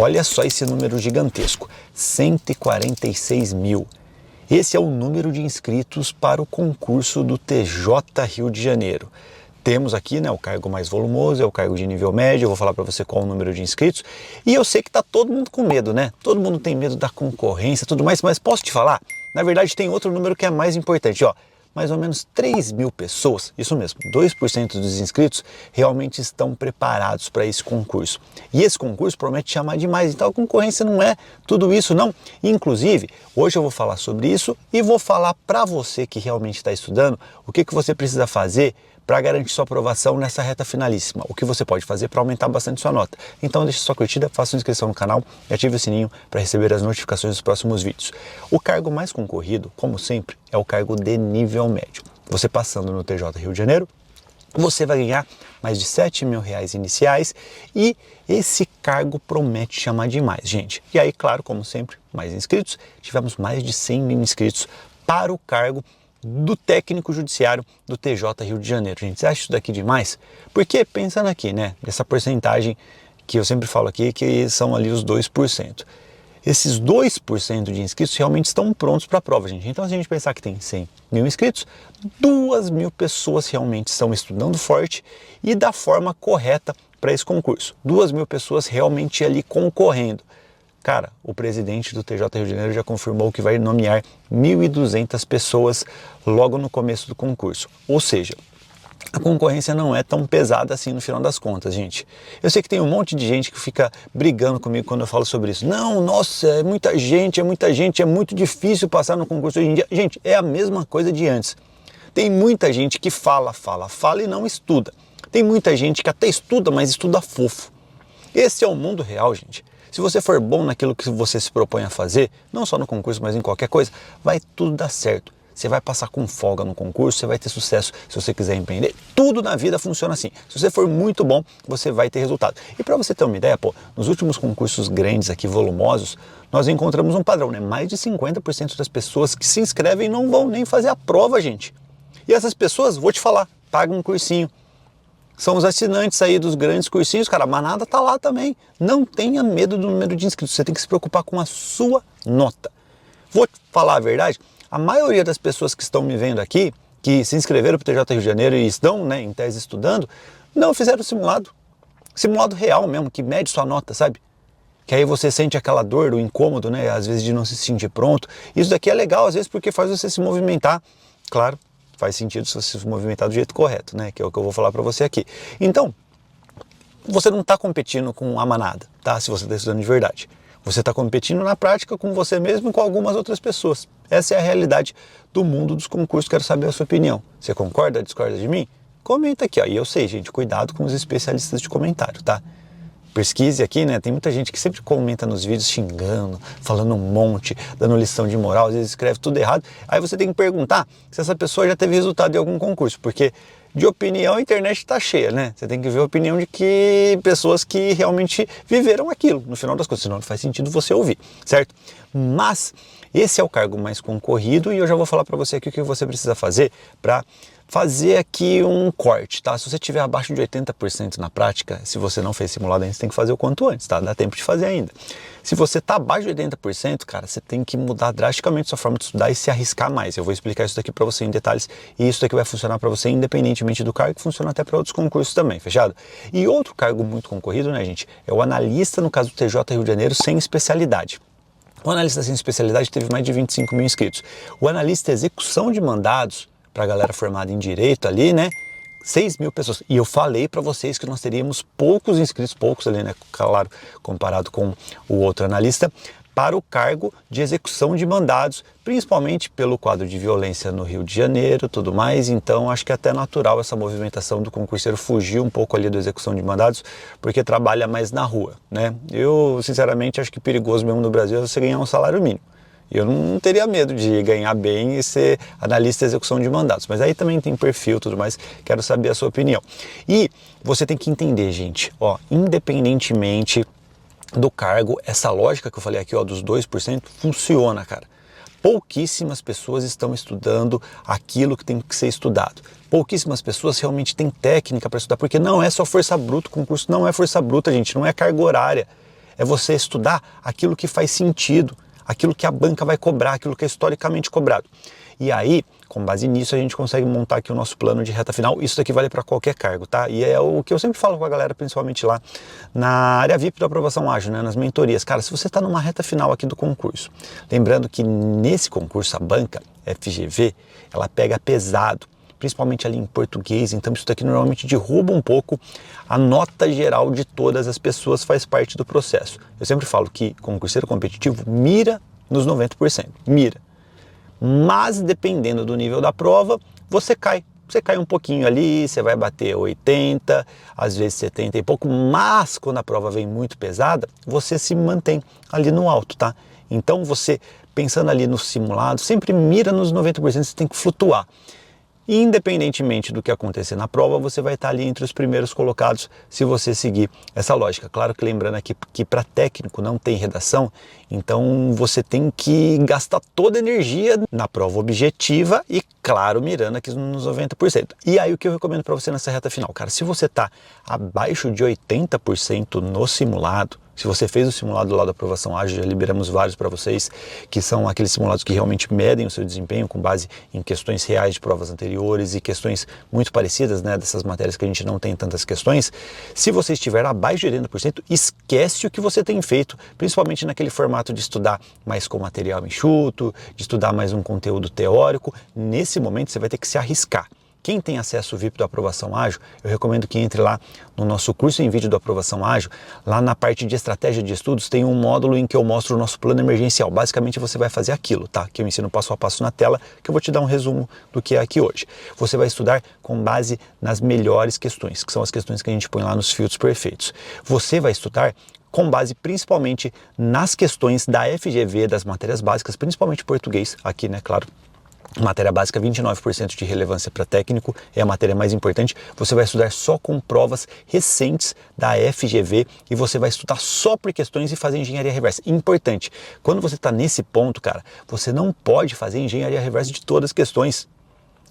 Olha só esse número gigantesco, 146 mil. Esse é o número de inscritos para o concurso do TJ Rio de Janeiro. Temos aqui, né, o cargo mais volumoso, é o cargo de nível médio, eu vou falar para você qual é o número de inscritos. E eu sei que tá todo mundo com medo, né? Todo mundo tem medo da concorrência e tudo mais, mas posso te falar? Na verdade tem outro número que é mais importante, ó. Mais ou menos 3 mil pessoas, isso mesmo, 2% dos inscritos realmente estão preparados para esse concurso. E esse concurso promete chamar demais, então a concorrência não é tudo isso não. Inclusive, hoje eu vou falar sobre isso e vou falar para você que realmente está estudando o que você precisa fazer para garantir sua aprovação nessa reta finalíssima, o que você pode fazer para aumentar bastante sua nota. Então deixe sua curtida, faça sua inscrição no canal e ative o sininho para receber as notificações dos próximos vídeos. O cargo mais concorrido, como sempre, é o cargo de nível médio. Você passando no TJ Rio de Janeiro, você vai ganhar mais de 7 mil reais iniciais e esse cargo promete chamar demais, gente. E aí, claro, como sempre, mais inscritos, tivemos mais de 100 mil inscritos para o cargo do técnico judiciário do TJ Rio de Janeiro. Gente, você acha isso daqui demais? Porque pensando aqui, né, essa porcentagem que eu sempre falo aqui, que são ali os 2%. Esses 2% de inscritos realmente estão prontos para a prova, gente. Então, se a gente pensar que tem 100 mil inscritos, 2 mil pessoas realmente estão estudando forte e da forma correta para esse concurso. 2 mil pessoas realmente ali concorrendo. Cara, o presidente do TJ Rio de Janeiro já confirmou que vai nomear 1.200 pessoas logo no começo do concurso. Ou seja, a concorrência não é tão pesada assim no final das contas, gente. Eu sei que tem um monte de gente que fica brigando comigo quando eu falo sobre isso. Não, nossa, é muita gente, é muito difícil passar no concurso hoje em dia. Gente, é a mesma coisa de antes. Tem muita gente que fala e não estuda. Tem muita gente que até estuda, mas estuda fofo. Esse é o mundo real, gente. Se você for bom naquilo que você se propõe a fazer, não só no concurso, mas em qualquer coisa, vai tudo dar certo. Você vai passar com folga no concurso, você vai ter sucesso se você quiser empreender. Tudo na vida funciona assim. Se você for muito bom, você vai ter resultado. E para você ter uma ideia, nos últimos concursos grandes aqui, volumosos, nós encontramos um padrão, né? Mais de 50% das pessoas que se inscrevem não vão nem fazer a prova, gente. E essas pessoas, vou te falar, pagam um cursinho. São os assinantes aí dos grandes cursinhos, cara, a manada tá lá também. Não tenha medo do número de inscritos, você tem que se preocupar com a sua nota. Vou te falar a verdade, a maioria das pessoas que estão me vendo aqui, que se inscreveram para o TJ Rio de Janeiro e estão, né, em tese estudando, não fizeram o simulado. Simulado real mesmo, que mede sua nota, sabe? Que aí você sente aquela dor, o incômodo, né, às vezes de não se sentir pronto. Isso daqui é legal, às vezes, porque faz você se movimentar, claro. Faz sentido se você se movimentar do jeito correto, né? Que é o que eu vou falar para você aqui. Então, você não está competindo com a manada, tá? Se você está estudando de verdade. Você está competindo na prática com você mesmo e com algumas outras pessoas. Essa é a realidade do mundo dos concursos. Quero saber a sua opinião. Você concorda, discorda de mim? Comenta aqui, ó. E eu sei, gente, cuidado com os especialistas de comentário, tá? Pesquise aqui, né? Tem muita gente que sempre comenta nos vídeos xingando, falando um monte, dando lição de moral, às vezes escreve tudo errado. Aí você tem que perguntar se essa pessoa já teve resultado em algum concurso, porque de opinião a internet está cheia, né? Você tem que ver a opinião de que pessoas que realmente viveram aquilo, no final das contas, senão não faz sentido você ouvir, certo? Mas esse é o cargo mais concorrido e eu já vou falar para você aqui o que você precisa fazer para fazer aqui um corte, tá? Se você tiver abaixo de 80% na prática, se você não fez simulado ainda, você tem que fazer o quanto antes, tá? Dá tempo de fazer ainda. Se você tá abaixo de 80%, cara, você tem que mudar drasticamente sua forma de estudar e se arriscar mais. Eu vou explicar isso daqui para você em detalhes e isso daqui vai funcionar para você independentemente do cargo, que funciona até para outros concursos também, fechado? E outro cargo muito concorrido, né, gente, é o analista, no caso do TJ Rio de Janeiro, sem especialidade. O analista sem especialidade teve mais de 25 mil inscritos. O analista execução de mandados, para a galera formada em direito ali, né? 6 mil pessoas. E eu falei para vocês que nós teríamos poucos inscritos, poucos ali, né? Claro, comparado com o outro analista, para o cargo de execução de mandados, principalmente pelo quadro de violência no Rio de Janeiro, tudo mais. Então, acho que é até natural essa movimentação do concurseiro fugir um pouco ali da execução de mandados, porque trabalha mais na rua, né? Eu, sinceramente, acho que perigoso mesmo no Brasil é você ganhar um salário mínimo. Eu não teria medo de ganhar bem e ser analista de execução de mandatos. Mas aí também tem perfil e tudo mais, quero saber a sua opinião. E você tem que entender, gente, ó, independentemente do cargo, essa lógica que eu falei aqui, ó, dos 2%, funciona, cara. Pouquíssimas pessoas estão estudando aquilo que tem que ser estudado. Pouquíssimas pessoas realmente têm técnica para estudar, porque não é só força bruta, o concurso não é força bruta, gente, não é carga horária. É você estudar aquilo que faz sentido, aquilo que a banca vai cobrar, aquilo que é historicamente cobrado. E aí, com base nisso, a gente consegue montar aqui o nosso plano de reta final. Isso daqui vale para qualquer cargo, tá? E é o que eu sempre falo com a galera, principalmente lá na área VIP da aprovação ágil, né? Nas mentorias. Cara, se você está numa reta final aqui do concurso, lembrando que nesse concurso a banca FGV, ela pega pesado, principalmente ali em português, então isso daqui normalmente derruba um pouco a nota geral de todas as pessoas, faz parte do processo. Eu sempre falo que concurseiro competitivo mira nos 90%, mira. Mas dependendo do nível da prova, você cai um pouquinho ali, você vai bater 80, às vezes 70 e pouco, mas quando a prova vem muito pesada, você se mantém ali no alto, tá? Então você, pensando ali no simulado, sempre mira nos 90%, você tem que flutuar. Independentemente do que acontecer na prova, você vai estar ali entre os primeiros colocados se você seguir essa lógica. Claro que lembrando aqui que para técnico não tem redação, então você tem que gastar toda a energia na prova objetiva e, claro, mirando aqui nos 90%. E aí o que eu recomendo para você nessa reta final? Cara, se você está abaixo de 80% no simulado, se você fez o simulado lá da aprovação ágil, já liberamos vários para vocês, que são aqueles simulados que realmente medem o seu desempenho com base em questões reais de provas anteriores e questões muito parecidas, né, dessas matérias que a gente não tem tantas questões. Se você estiver abaixo de 80%, esquece o que você tem feito, principalmente naquele formato de estudar mais com material enxuto, de estudar mais um conteúdo teórico. Nesse momento você vai ter que se arriscar. Quem tem acesso ao VIP da Aprovação Ágil, eu recomendo que entre lá no nosso curso em vídeo da Aprovação Ágil. Lá na parte de estratégia de estudos tem um módulo em que eu mostro o nosso plano emergencial. Basicamente você vai fazer aquilo, tá? Que eu ensino passo a passo na tela, que eu vou te dar um resumo do que é aqui hoje. Você vai estudar com base nas melhores questões, que são as questões que a gente põe lá nos filtros perfeitos. Você vai estudar com base principalmente nas questões da FGV, das matérias básicas, principalmente português, aqui, né, claro. Matéria básica, 29% de relevância para técnico, é a matéria mais importante. Você vai estudar só com provas recentes da FGV e você vai estudar só por questões e fazer engenharia reversa. Importante, quando você está nesse ponto, cara, você não pode fazer engenharia reversa de todas as questões.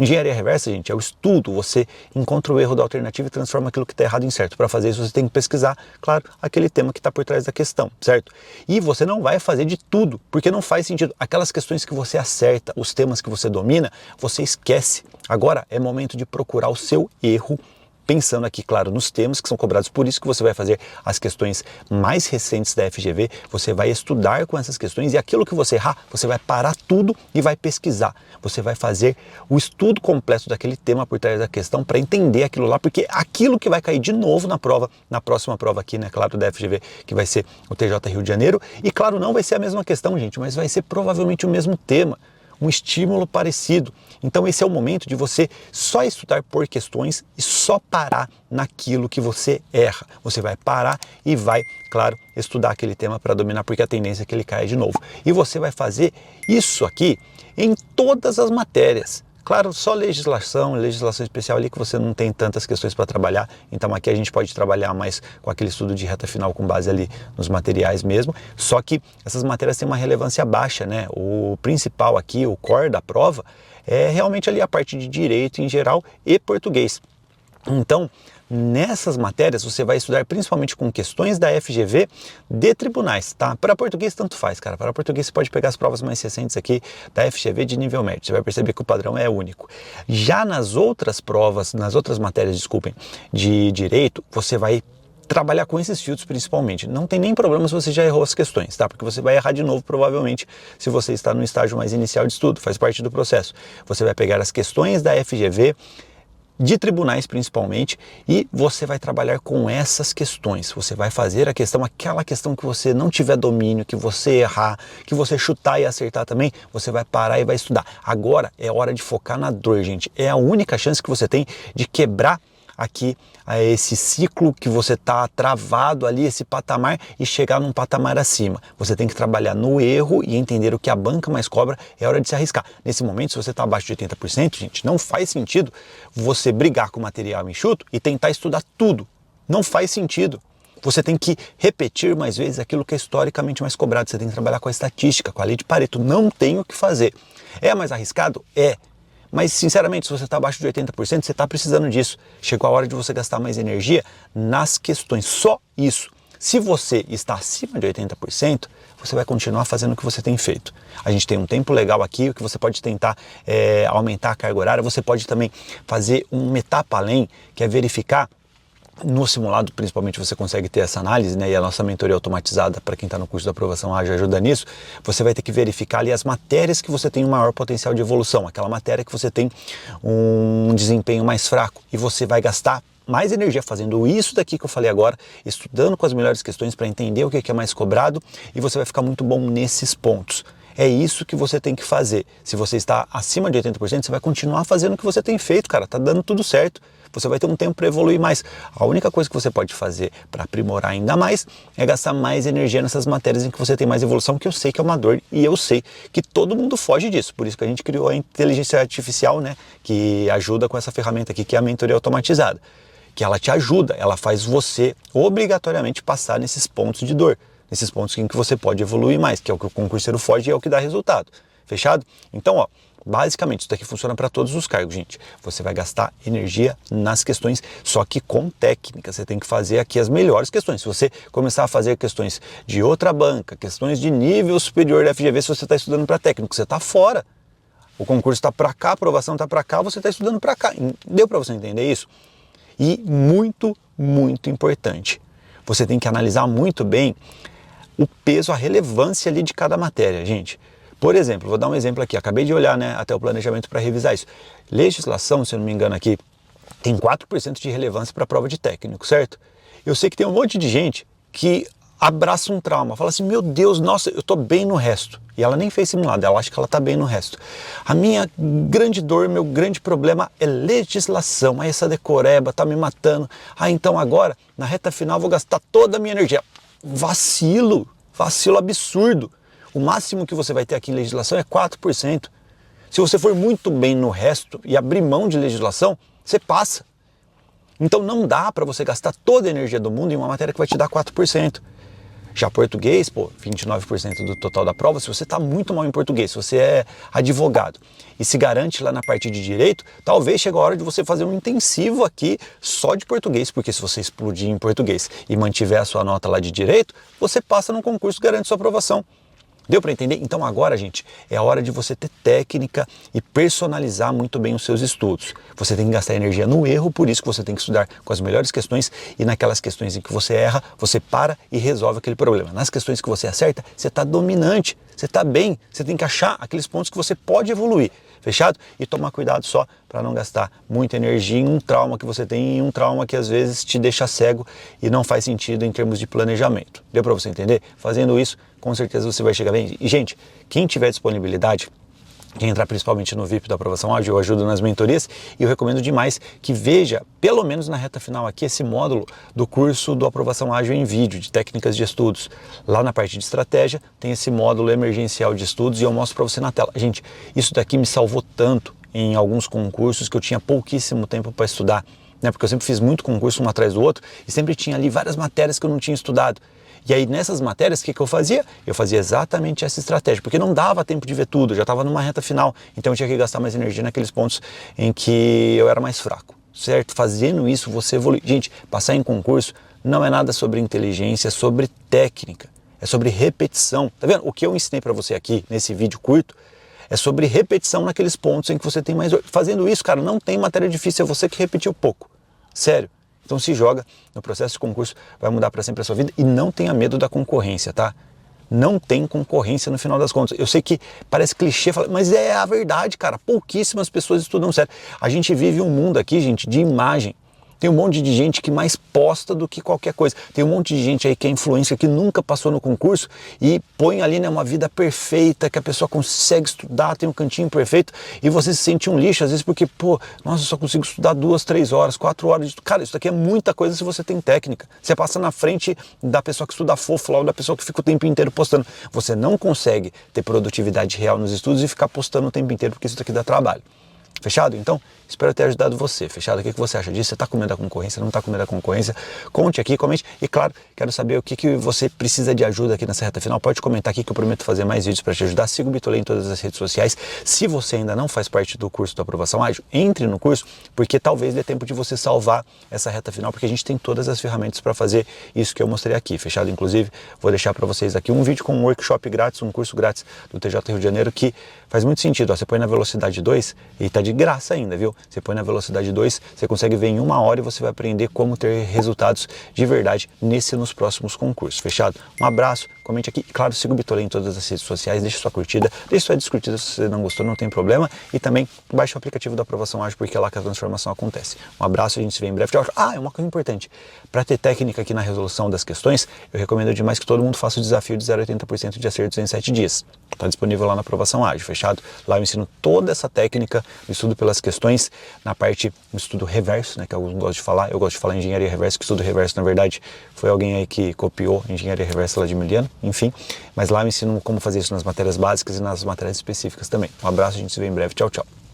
Engenharia reversa, gente, é o estudo. Você encontra o erro da alternativa e transforma aquilo que está errado em certo. Para fazer isso, você tem que pesquisar, claro, aquele tema que está por trás da questão, certo? E você não vai fazer de tudo, porque não faz sentido. Aquelas questões que você acerta, os temas que você domina, você esquece. Agora é momento de procurar o seu erro, pensando aqui, claro, nos temas que são cobrados. Por isso que você vai fazer as questões mais recentes da FGV, você vai estudar com essas questões e aquilo que você errar, você vai parar tudo e vai pesquisar. Você vai fazer o estudo completo daquele tema por trás da questão para entender aquilo lá, porque aquilo que vai cair de novo na prova, na próxima prova aqui, né, claro, da FGV, que vai ser o TJ Rio de Janeiro, e claro, não vai ser a mesma questão, gente, mas vai ser provavelmente o mesmo tema. Um estímulo parecido. Então esse é o momento de você só estudar por questões e só parar naquilo que você erra. Você vai parar e vai, claro, estudar aquele tema para dominar, porque a tendência é que ele caia de novo. E você vai fazer isso aqui em todas as matérias. Claro, só legislação especial ali que você não tem tantas questões para trabalhar, então aqui a gente pode trabalhar mais com aquele estudo de reta final com base ali nos materiais mesmo, só que essas matérias têm uma relevância baixa, né? O principal aqui, o core da prova, é realmente ali a parte de direito em geral e português. Então, nessas matérias você vai estudar principalmente com questões da FGV de tribunais, tá? Para português tanto faz, cara. Para português você pode pegar as provas mais recentes aqui da FGV de nível médio. Você vai perceber que o padrão é único. Já nas outras provas, nas outras matérias, desculpem, de direito, você vai trabalhar com esses filtros principalmente. Não tem nem problema se você já errou as questões, tá? Porque você vai errar de novo provavelmente se você está no estágio mais inicial de estudo, faz parte do processo. Você vai pegar as questões da FGV de tribunais principalmente, e você vai trabalhar com essas questões. Você vai fazer a questão, aquela questão que você não tiver domínio, que você errar, que você chutar e acertar também, você vai parar e vai estudar. Agora é hora de focar na dor, gente. É a única chance que você tem de quebrar aqui esse ciclo que você está travado ali, esse patamar, e chegar num patamar acima. Você tem que trabalhar no erro e entender o que a banca mais cobra. É hora de se arriscar. Nesse momento, se você está abaixo de 80%, gente, não faz sentido você brigar com material enxuto e tentar estudar tudo. Não faz sentido. Você tem que repetir mais vezes aquilo que é historicamente mais cobrado. Você tem que trabalhar com a estatística, com a lei de Pareto. Não tem o que fazer. É mais arriscado? É. Mas, sinceramente, se você está abaixo de 80%, você está precisando disso. Chegou a hora de você gastar mais energia nas questões. Só isso. Se você está acima de 80%, você vai continuar fazendo o que você tem feito. A gente tem um tempo legal aqui, que você pode tentar aumentar a carga horária, você pode também fazer uma etapa além, que é verificar. No simulado, principalmente, você consegue ter essa análise, né? E a nossa mentoria automatizada, para quem está no curso da aprovação ágil, ajuda nisso. Você vai ter que verificar ali as matérias que você tem um maior potencial de evolução, aquela matéria que você tem um desempenho mais fraco, e você vai gastar mais energia fazendo isso daqui que eu falei agora, estudando com as melhores questões para entender o que é mais cobrado, e você vai ficar muito bom nesses pontos. É isso que você tem que fazer. Se você está acima de 80%, você vai continuar fazendo o que você tem feito, cara. Tá dando tudo certo. Você vai ter um tempo para evoluir mais. A única coisa que você pode fazer para aprimorar ainda mais é gastar mais energia nessas matérias em que você tem mais evolução, que eu sei que é uma dor e eu sei que todo mundo foge disso. Por isso que a gente criou a inteligência artificial, né, que ajuda com essa ferramenta aqui, que é a mentoria automatizada. Que ela te ajuda, ela faz você obrigatoriamente passar nesses pontos de dor. Nesses pontos em que você pode evoluir mais, que é o que o concurseiro foge e é o que dá resultado. Fechado? Então, ó, basicamente isso daqui funciona para todos os cargos, gente. Você vai gastar energia nas questões, só que com técnica. Você tem que fazer aqui as melhores questões. Se você começar a fazer questões de outra banca, questões de nível superior da FGV, se você está estudando para técnico, você está fora. O concurso está para cá, a aprovação está para cá, você está estudando para cá. Deu para você entender isso? E muito, muito importante. Você tem que analisar muito bem o peso, a relevância ali de cada matéria, gente. Por exemplo, vou dar um exemplo aqui, acabei de olhar, né, até o planejamento para revisar isso. Legislação, se eu não me engano aqui, tem 4% de relevância para a prova de técnico, certo? Eu sei que tem um monte de gente que abraça um trauma, fala assim, meu Deus, nossa, eu tô bem no resto. E ela nem fez simulado, ela acha que ela tá bem no resto. A minha grande dor, meu grande problema é legislação. Aí essa decoreba tá me matando. Ah, então agora, na reta final, vou gastar toda a minha energia. Vacilo absurdo. O máximo que você vai ter aqui em legislação é 4%. Se você for muito bem no resto e abrir mão de legislação, você passa. Então não dá para você gastar toda a energia do mundo em uma matéria que vai te dar 4%. Já português, 29% do total da prova, se você está muito mal em português, se você é advogado e se garante lá na parte de direito, talvez chegue a hora de você fazer um intensivo aqui só de português, porque se você explodir em português e mantiver a sua nota lá de direito, você passa no concurso e garante sua aprovação. Deu para entender? Então agora, gente, é a hora de você ter técnica e personalizar muito bem os seus estudos. Você tem que gastar energia no erro, por isso que você tem que estudar com as melhores questões, e naquelas questões em que você erra, você para e resolve aquele problema. Nas questões que você acerta, você está dominante, você está bem, você tem que achar aqueles pontos que você pode evoluir. Fechado? E tomar cuidado só para não gastar muita energia em um trauma que você tem, em um trauma que às vezes te deixa cego e não faz sentido em termos de planejamento. Deu para você entender? Fazendo isso, com certeza você vai chegar bem. E, gente, quem tiver disponibilidade, quem entrar principalmente no VIP da aprovação ágil, eu ajudo nas mentorias e eu recomendo demais que veja, pelo menos na reta final aqui, esse módulo do curso do aprovação ágil em vídeo, de técnicas de estudos. Lá na parte de estratégia tem esse módulo emergencial de estudos e eu mostro para você na tela. Gente, isso daqui me salvou tanto em alguns concursos que eu tinha pouquíssimo tempo para estudar, né? Porque eu sempre fiz muito concurso um atrás do outro e sempre tinha ali várias matérias que eu não tinha estudado. E aí nessas matérias, o que eu fazia? Eu fazia exatamente essa estratégia, porque não dava tempo de ver tudo, eu já estava numa reta final, então eu tinha que gastar mais energia naqueles pontos em que eu era mais fraco, certo? Fazendo isso, você evolui. Gente, passar em concurso não é nada sobre inteligência, é sobre técnica, é sobre repetição. Tá vendo? O que eu ensinei para você aqui, nesse vídeo curto, é sobre repetição naqueles pontos em que você tem mais... Fazendo isso, cara, não tem matéria difícil, é você que repetiu pouco. Sério. Então se joga no processo de concurso, vai mudar para sempre a sua vida e não tenha medo da concorrência, tá? Não tem concorrência no final das contas. Eu sei que parece clichê, mas é a verdade, cara. Pouquíssimas pessoas estudam sério. A gente vive um mundo aqui, gente, de imagem. Tem um monte de gente que mais posta do que qualquer coisa. Tem um monte de gente aí que é influência, que nunca passou no concurso e põe ali, né, uma vida perfeita, que a pessoa consegue estudar, tem um cantinho perfeito e você se sente um lixo, às vezes porque, nossa, eu só consigo estudar 2, 3 horas, 4 horas. Cara, isso daqui é muita coisa se você tem técnica. Você passa na frente da pessoa que estuda fofo lá ou da pessoa que fica o tempo inteiro postando. Você não consegue ter produtividade real nos estudos e ficar postando o tempo inteiro porque isso daqui dá trabalho. Fechado? Então, espero ter ajudado você. Fechado? O que você acha disso? Você está com medo da concorrência? Não está com medo da concorrência? Conte aqui, comente. E claro, quero saber o que você precisa de ajuda aqui nessa reta final. Pode comentar aqui que eu prometo fazer mais vídeos para te ajudar. Siga o Bitolei em todas as redes sociais. Se você ainda não faz parte do curso da Aprovação Ágil, entre no curso, porque talvez dê tempo de você salvar essa reta final, porque a gente tem todas as ferramentas para fazer isso que eu mostrei aqui. Fechado? Inclusive, vou deixar para vocês aqui um vídeo com um workshop grátis, um curso grátis do TJ Rio de Janeiro, que faz muito sentido. Ó, você põe na velocidade 2 e tá de graça ainda, viu? Você põe na velocidade 2, você consegue ver em 1 hora e você vai aprender como ter resultados de verdade nesse e nos próximos concursos. Fechado? Um abraço, comente aqui. E claro, siga o Bitolei em todas as redes sociais, deixe sua curtida, deixe sua descurtida se você não gostou, não tem problema. E também baixe o aplicativo da Aprovação Ágil, porque é lá que a transformação acontece. Um abraço, a gente se vê em breve. Tchau, tchau. Ah, é uma coisa importante. Para ter técnica aqui na resolução das questões, eu recomendo demais que todo mundo faça o desafio de 0 a 80% de acertos em 7 dias. Está disponível lá na Aprovação Ágil, fechado? Lá eu ensino toda essa técnica, o estudo pelas questões, na parte do estudo reverso, né, que alguns gostam de falar. Eu gosto de falar em engenharia reversa, que estudo reverso, na verdade, foi alguém aí que copiou engenharia reversa lá de Emiliano, enfim. Mas lá eu ensino como fazer isso nas matérias básicas e nas matérias específicas também. Um abraço, a gente se vê em breve. Tchau, tchau.